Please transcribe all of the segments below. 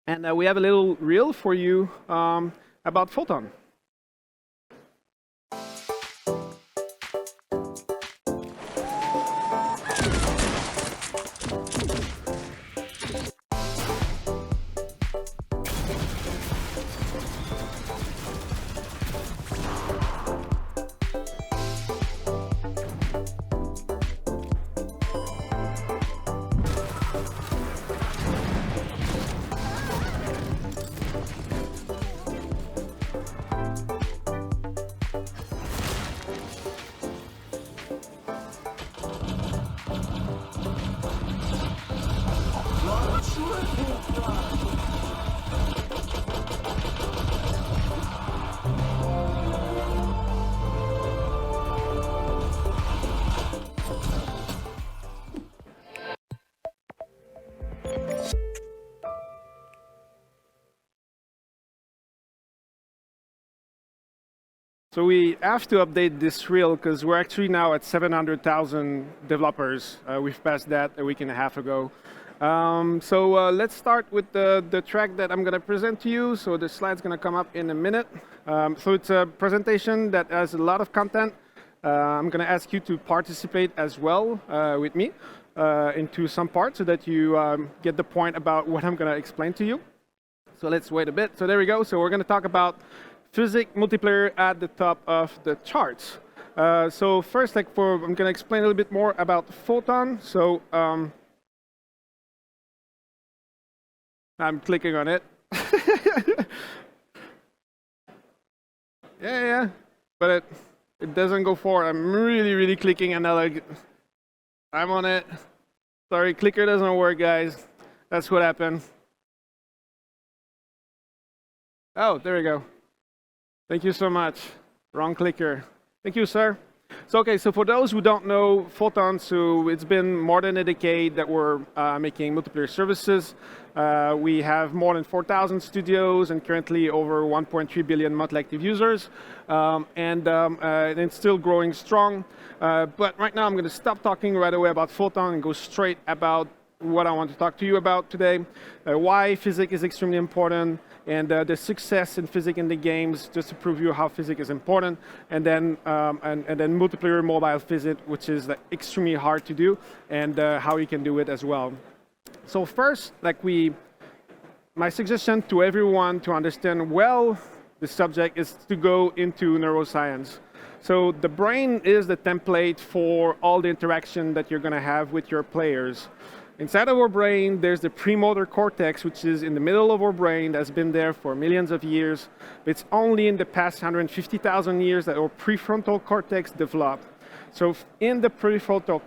And we have a little reel for you about Photon. So we have to update this reel because we're actually now at 700,000 developers. We've passed that a week and a half ago. Let's start with the track that I'm going to present to you. So the slide's going to come up in a minute. So it's a presentation that has a lot of content. I'm going to ask you to participate as well with me into some parts so that you get the point about what I'm going to explain to you. So let's wait a bit. So there we go. So we're going to talk about Physic multiplayer at the top of the charts. So first, I'm going to explain a little bit more about Photon. So I'm clicking on it. yeah, but it doesn't go forward. I'm really clicking, and I'm on it. Sorry, clicker doesn't work, guys. That's what happened. Oh, there we go. Thank you so much. Wrong clicker. Thank you, sir. So for those who don't know Photon, so it's been more than a decade that we're making multiplayer services. We have more than 4,000 studios and currently over 1.3 billion monthly active users. And it's still growing strong. But right now I'm going to stop talking right away about Photon and go straight about what I want to talk to you about today. Why Physic is extremely important, and the success in Physic in the games, just to prove you how Physic is important, and then multiplayer mobile Physic, which is extremely hard to do, and how you can do it as well. So first, my suggestion to everyone to understand well the subject is to go into neuroscience. So the brain is the template for all the interaction that you're going to have with your players. Inside of our brain, there's the premotor cortex, which is in the middle of our brain, that's been there for millions of years. It's only in the past 150,000 years that our prefrontal cortex developed. So in the prefrontal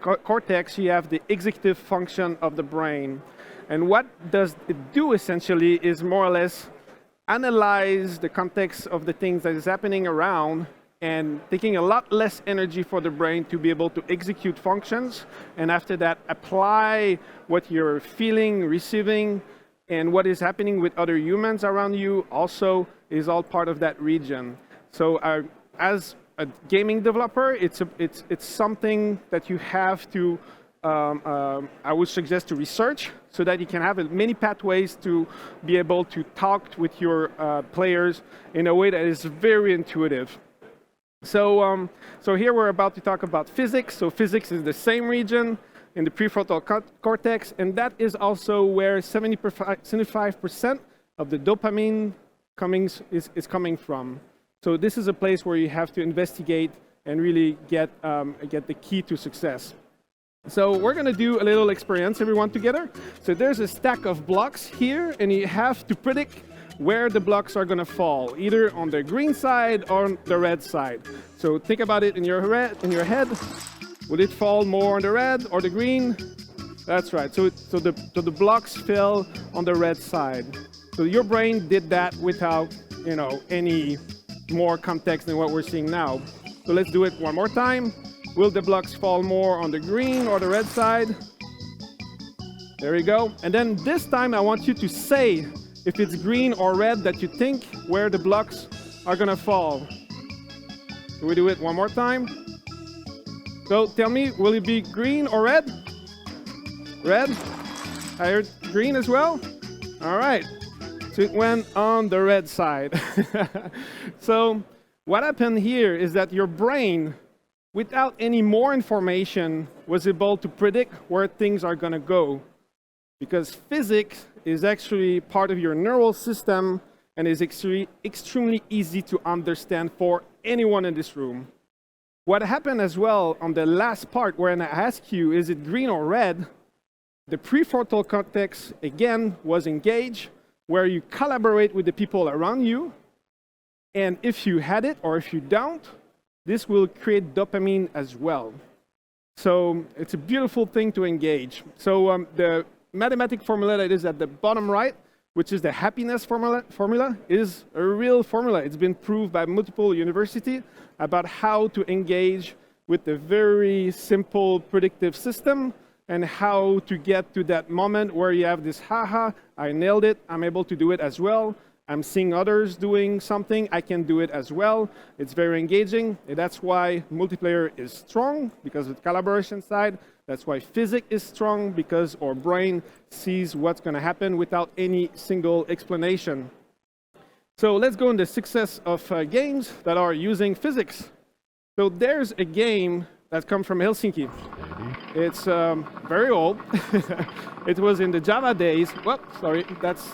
cortex, you have the executive function of the brain. And what does it do essentially is more or less analyze the context of the things that is happening around, and taking a lot less energy for the brain to be able to execute functions, and after that apply what you're feeling, receiving, and what is happening with other humans around you also is all part of that region. So as a gaming developer, it's something that you have to, I would suggest, to research so that you can have many pathways to be able to talk with your players in a way that is very intuitive. So here we're about to talk about physics. So physics is the same region in the prefrontal cortex, and that is also where 75% of the dopamine is coming from. So this is a place where you have to investigate and really get the key to success. So we're going to do a little experience, everyone, together. So there's a stack of blocks here, and you have to predict where the blocks are going to fall, either on the green side or on the red side. So think about it in your head. Would it fall more on the red or the green? That's right. So the blocks fell on the red side. So your brain did that without any more context than what we're seeing now. So let's do it one more time. Will the blocks fall more on the green or the red side? There we go. And then this time I want you to say if it's green or red that you think where the blocks are going to fall. Can we do it one more time? So tell me, will it be green or red? Red? I heard green as well. All right. So it went on the red side. So what happened here is that your brain, without any more information, was able to predict where things are going to go. Because physics is actually part of your neural system and is extremely easy to understand for anyone in this room. What happened as well on the last part when I asked you, is it green or red? The prefrontal cortex, again, was engaged, where you collaborate with the people around you. And if you had it or if you don't, this will create dopamine as well. So it's a beautiful thing to engage. So the mathematical formula that is at the bottom right, which is the happiness formula, is a real formula. It's been proved by multiple universities about how to engage with a very simple predictive system and how to get to that moment where you have this, haha, I nailed it, I'm able to do it as well. I'm seeing others doing something, I can do it as well. It's very engaging, and that's why multiplayer is strong, because of the collaboration side. That's why physics is strong, because our brain sees what's going to happen without any single explanation. So let's go into the success of games that are using physics. So there's a game that comes from Helsinki. It's very old. It was in the Java days. Well, sorry, that's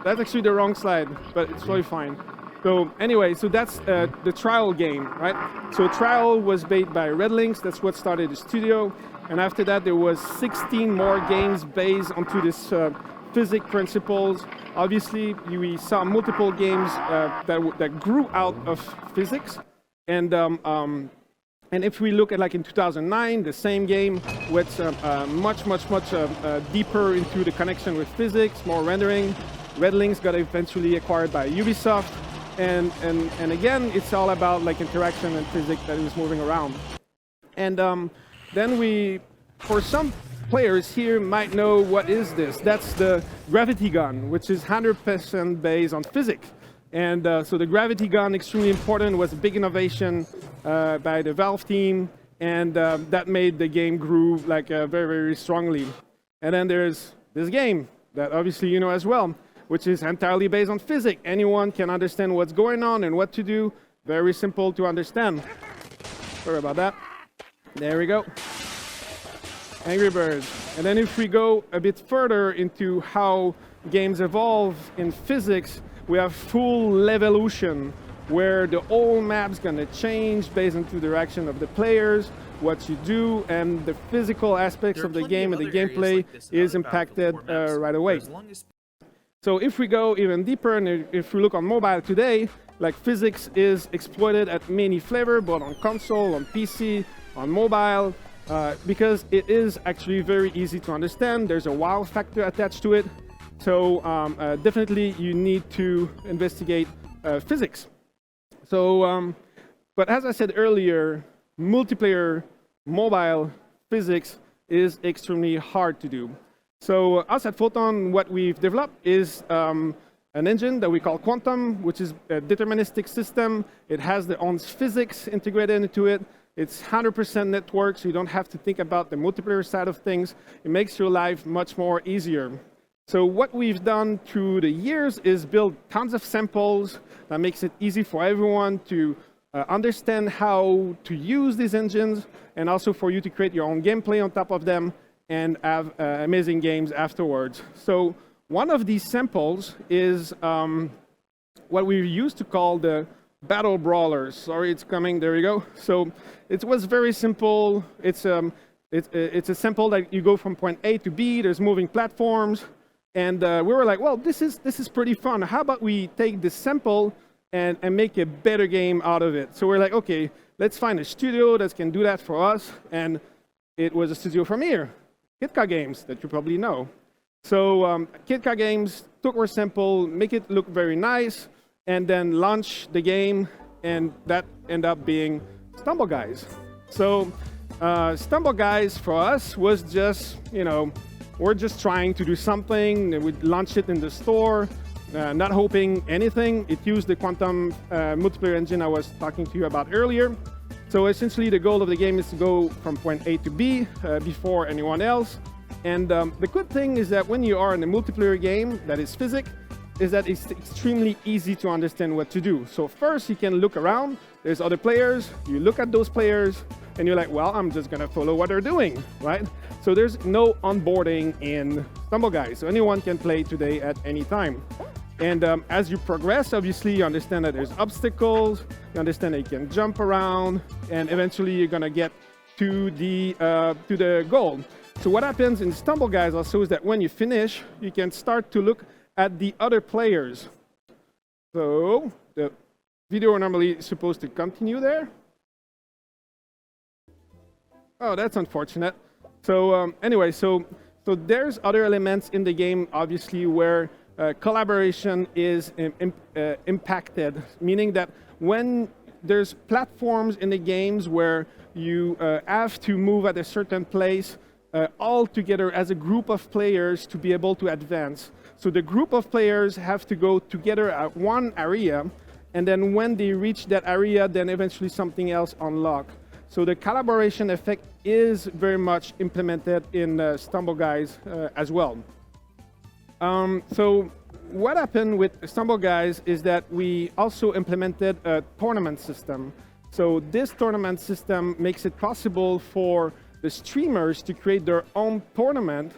actually the wrong slide, but it's really fine. So anyway, so that's the Trial game, right? So Trial was made by Red Links. That's what started the studio. And after that, there was 16 more games based onto this physics principles. Obviously, we saw multiple games that grew out of physics. And if we look at, like in 2009, the same game with much deeper into the connection with physics, more rendering. Red Links got eventually acquired by Ubisoft. And again, it's all about like interaction and physics that is moving around. And then for some players here might know what is this. That's the gravity gun, which is 100% based on physics. And so the gravity gun, extremely important, was a big innovation by the Valve team, and that made the game groove like very, very strongly. And then there's this game that obviously you know as well, which is entirely based on physics. Anyone can understand what's going on and what to do. Very simple to understand. Sorry about that. There we go. Angry Birds. And then if we go a bit further into how games evolve in physics, we have full levolution, where the whole map's gonna change based on the direction of the players, what you do, and the physical aspects of the game and the gameplay is impacted right away. So if we go even deeper, and if we look on mobile today, like physics is exploited at many flavors, both on console, on PC, on mobile, because it is actually very easy to understand. There's a wow factor attached to it. So definitely you need to investigate physics. So, but as I said earlier, multiplayer mobile physics is extremely hard to do. So us at Photon, what we've developed is an engine that we call Quantum, which is a deterministic system. It has the own physics integrated into it. It's 100% network, so you don't have to think about the multiplayer side of things. It makes your life much more easier. So what we've done through the years is build tons of samples that makes it easy for everyone to understand how to use these engines, and also for you to create your own gameplay on top of them and have amazing games afterwards. So one of these samples is what we used to call the Battle Brawlers. Sorry, it's coming. There you go. So it was very simple. It's a sample that you go from point A to B. There's moving platforms. And we were like, well, this is pretty fun. How about we take this sample and make a better game out of it? So we're like, okay, let's find a studio that can do that for us. And it was a studio from here, KitKat Games, that you probably know. So KitKat Games took our sample, make it look very nice, and then launch the game, and that ended up being Stumble Guys. So Stumble Guys for us was just, we're just trying to do something. We launched it in the store, not hoping anything. It used the Quantum multiplayer engine I was talking to you about earlier. So essentially the goal of the game is to go from point A to B before anyone else. And the good thing is that when you are in a multiplayer game that is Physic, is that it's extremely easy to understand what to do. So first you can look around, there's other players, you look at those players, and you're like, well, I'm just gonna follow what they're doing, right? So there's no onboarding in Stumble Guys, so anyone can play today at any time. And as you progress, obviously, you understand that there's obstacles, you understand that you can jump around, and eventually you're gonna get to the goal. So what happens in Stumble Guys also is that when you finish, you can start to look at the other players. So the video normally is supposed to continue there. Oh, that's unfortunate. So anyway, so there's other elements in the game, obviously, where collaboration is impacted, meaning that when there's platforms in the games where you have to move at a certain place all together as a group of players to be able to advance. So the group of players have to go together at one area, and then when they reach that area, then eventually something else unlock. So the collaboration effect is very much implemented in Stumble Guys as well. So what happened with Stumble Guys is that we also implemented a tournament system. So this tournament system makes it possible for the streamers to create their own tournament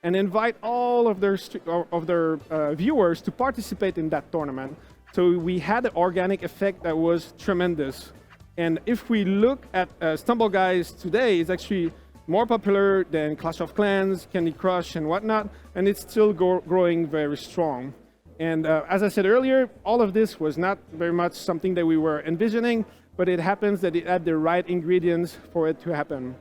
and invite all of their viewers to participate in that tournament. So we had an organic effect that was tremendous. And if we look at Stumble Guys today, it's actually more popular than Clash of Clans, Candy Crush, and whatnot, and it's still growing very strong. And as I said earlier, all of this was not very much something that we were envisioning, but it happens that it had the right ingredients for it to happen.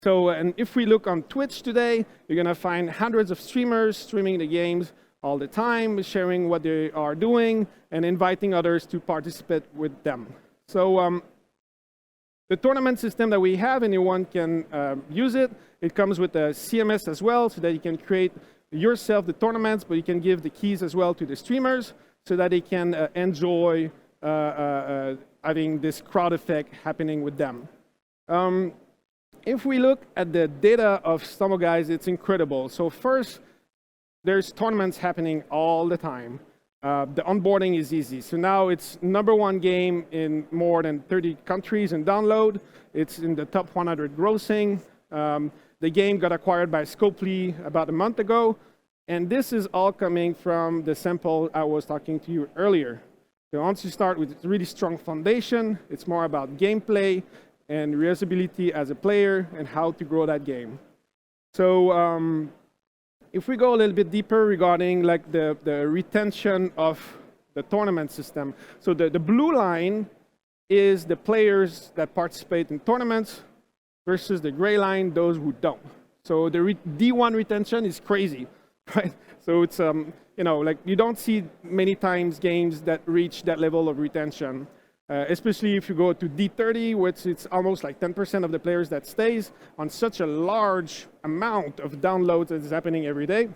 So, and if we look on Twitch today, you're gonna find hundreds of streamers streaming the games all the time, sharing what they are doing, and inviting others to participate with them. So the tournament system that we have, anyone can use it. It comes with a CMS as well, so that you can create yourself the tournaments, but you can give the keys as well to the streamers, so that they can enjoy having this crowd effect happening with them. If we look at the data of Stumble Guys, it's incredible. So first, there's tournaments happening all the time. The onboarding is easy. So now it's #1 game in more than 30 countries in download. It's in the top 100 grossing. The game got acquired by Scopely about a month ago. And this is all coming from the sample I was talking to you earlier. So once you start with a really strong foundation, it's more about gameplay and reusability as a player and how to grow that game. So if we go a little bit deeper regarding like the retention of the tournament system. So the blue line is the players that participate in tournaments versus the gray line, those who don't. So the D1 retention is crazy, right? So it's, you know, like you don't see many times games that reach that level of retention. Especially if you go to D30, which it's almost like 10% of the players that stays on such a large amount of downloads that is happening every day.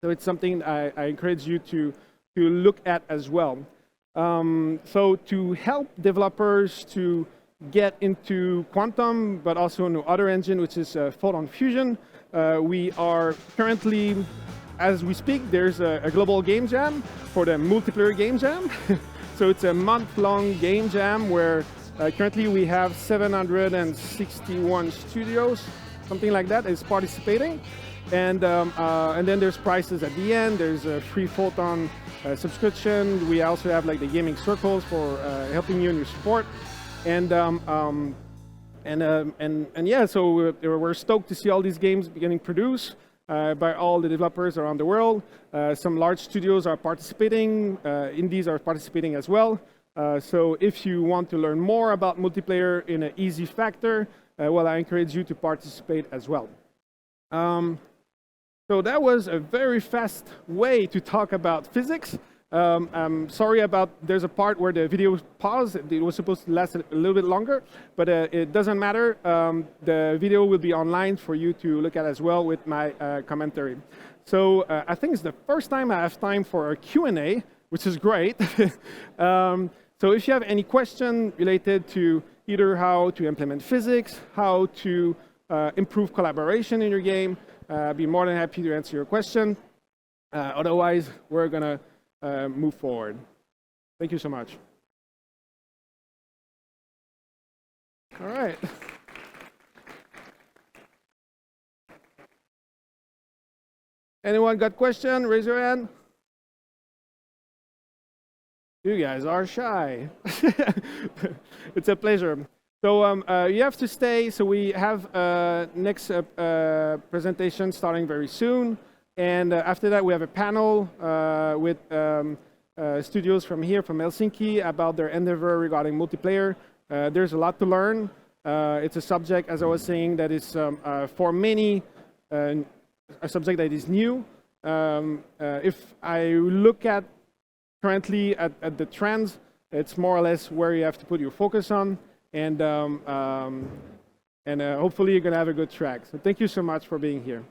So it's something I encourage you to look at as well. So to help developers to get into Quantum, but also into other engine, which is Photon Fusion, we are currently, as we speak, there's a global game jam for the multiplayer game jam. So it's a month-long game jam where currently we have 761 studios, something like that, is participating. And then there's prizes at the end. There's a free Photon subscription. We also have like the gaming circles for helping you in your support. And yeah, so we're stoked to see all these games getting produced by all the developers around the world. Some large studios are participating, indies are participating as well. So if you want to learn more about multiplayer in an easy factor, well, I encourage you to participate as well. So that was a very fast way to talk about physics. I'm sorry about, there's a part where the video paused. It was supposed to last a little bit longer, but it doesn't matter. The video will be online for you to look at as well with my commentary. So I think it's the first time I have time for a Q&A, which is great. So if you have any question related to either how to implement physics, how to improve collaboration in your game, be more than happy to answer your question. Otherwise, we're going to move forward. Thank you so much. All right. Anyone got question? Raise your hand. You guys are shy. It's a pleasure. So you have to stay. So we have next presentation starting very soon. And after that, we have a panel with studios from here, from Helsinki, about their endeavor regarding multiplayer. There's a lot to learn. It's a subject, as I was saying, that is for many a subject that is new. If I look at currently at the trends, it's more or less where you have to put your focus on, and hopefully you're going to have a good track. So thank you so much for being here.